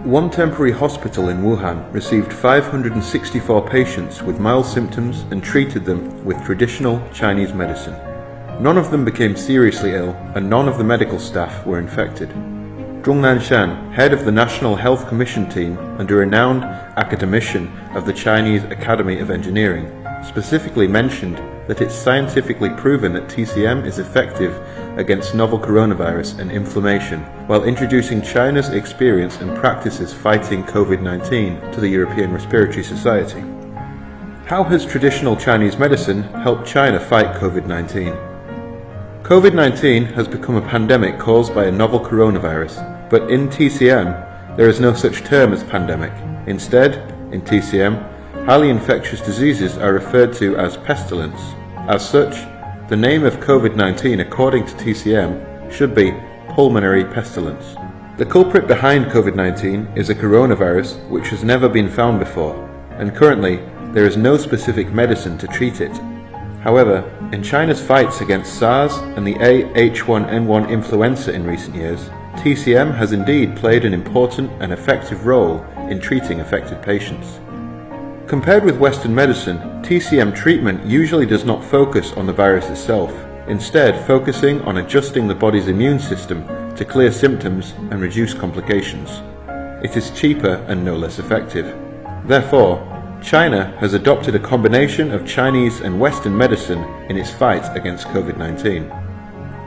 One temporary hospital in Wuhan received 564 patients with mild symptoms and treated them with traditional Chinese medicine. None of them became seriously ill, and none of the medical staff were infected. Zhong Nanshan, head of the National Health Commission team and a renowned academician of the Chinese Academy of Engineering, specifically mentioned that it's scientifically proven that TCM is effective against novel coronavirus and inflammation, while introducing China's experience and practices fighting COVID-19 to the European Respiratory Society. How has traditional Chinese medicine helped China fight COVID-19? COVID-19 has become a pandemic caused by a novel coronavirus, but in TCM, there is no such term as pandemic. Instead, in TCM, highly infectious diseases are referred to as pestilence. As such, the name of COVID-19 according to TCM should be pulmonary pestilence. The culprit behind COVID-19 is a coronavirus which has never been found before, and currently there is no specific medicine to treat it. However, in China's fights against SARS and the H1N1 influenza in recent years, TCM has indeed played an important and effective role in treating affected patients. Compared with Western medicine, TCM treatment usually does not focus on the virus itself, instead focusing on adjusting the body's immune system to clear symptoms and reduce complications. It is cheaper and no less effective. Therefore, China has adopted a combination of Chinese and Western medicine in its fight against COVID-19.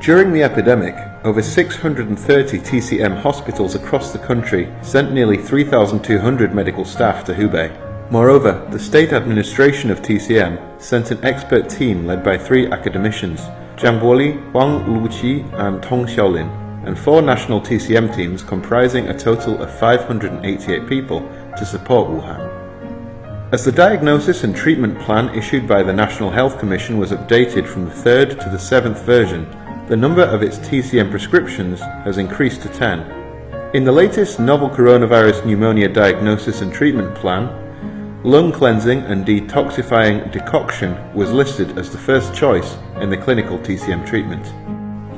During the epidemic, over 630 TCM hospitals across the country sent nearly 3,200 medical staff to Hubei. Moreover, the state administration of TCM sent an expert team led by 3 academicians, Zhang Guoli, Wang Luqi and Tong Xiaolin, and 4 national TCM teams comprising a total of 588 people to support Wuhan. As the diagnosis and treatment plan issued by the National Health Commission was updated from the 3rd to the 7th version, the number of its TCM prescriptions has increased to 10. In the latest novel coronavirus pneumonia diagnosis and treatment plan, lung cleansing and detoxifying decoction was listed as the first choice in the clinical TCM treatment.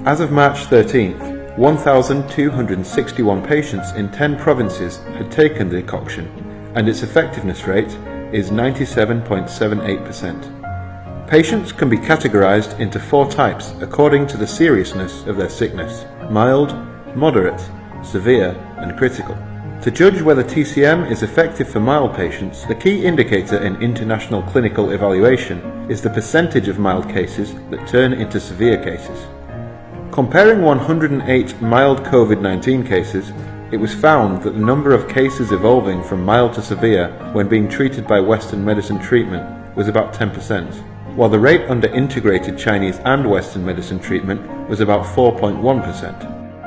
As of March 13th, 1,261 patients in 10 provinces had taken the decoction, and its effectiveness rate is 97.78%. Patients can be categorized into 4 types according to the seriousness of their sickness: mild, moderate, severe, and critical. To judge whether TCM is effective for mild patients, the key indicator in international clinical evaluation is the percentage of mild cases that turn into severe cases. Comparing 108 mild COVID-19 cases, it was found that the number of cases evolving from mild to severe when being treated by Western medicine treatment was about 10%, while the rate under integrated Chinese and Western medicine treatment was about 4.1%.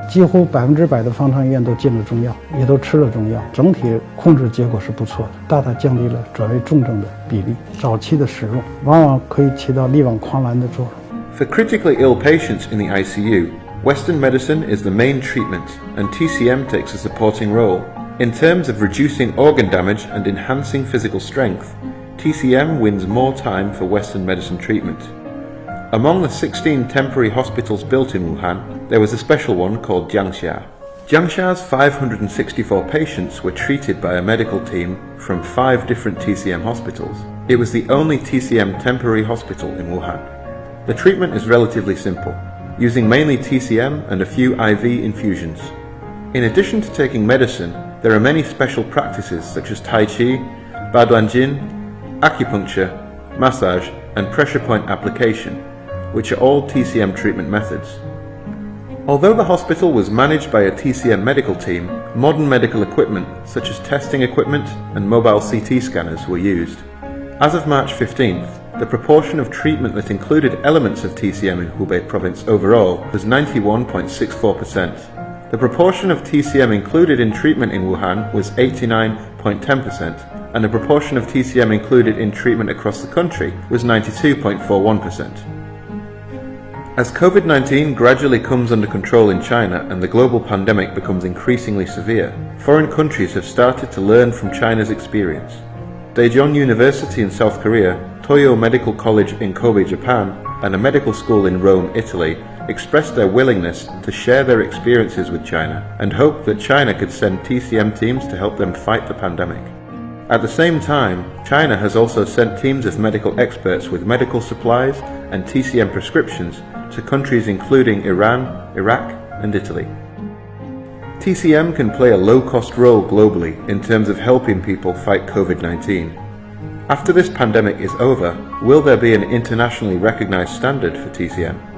几乎100%的方舱医院都进了中药，也都吃了中药，整体控制结果是不错的，大大降低了转为重症的比例。早期的使用往往可以起到力挽狂澜的作用。For critically ill patients in the ICU, Western medicine is the main treatment, and TCM takes a supporting role. In terms of reducing organ damage and enhancing physical strength, TCM wins more time for Western medicine treatment. Among the 16 temporary hospitals built in Wuhan, there was a special one called Jiangxia. Jiangxia's 564 patients were treated by a medical team from 5 different TCM hospitals. It was the only TCM temporary hospital in Wuhan. The treatment is relatively simple, using mainly TCM and a few IV infusions. In addition to taking medicine, there are many special practices such as Tai Chi, Baduanjin, acupuncture, massage, and pressure point application, which are all TCM treatment methods. Although the hospital was managed by a TCM medical team, modern medical equipment such as testing equipment and mobile CT scanners were used. As of March 15th, the proportion of treatment that included elements of TCM in Hubei province overall was 91.64%. The proportion of TCM included in treatment in Wuhan was 89.10%, and the proportion of TCM included in treatment across the country was 92.41%. As COVID-19 gradually comes under control in China and the global pandemic becomes increasingly severe, foreign countries have started to learn from China's experience. Daejeon University in South Korea, Toyo Medical College in Kobe, Japan, and a medical school in Rome, Italy expressed their willingness to share their experiences with China and hoped that China could send TCM teams to help them fight the pandemic. At the same time, China has also sent teams of medical experts with medical supplies and TCM prescriptions to countries including Iran, Iraq, and Italy. TCM can play a low-cost role globally in terms of helping people fight COVID-19. After this pandemic is over, will there be an internationally recognized standard for TCM?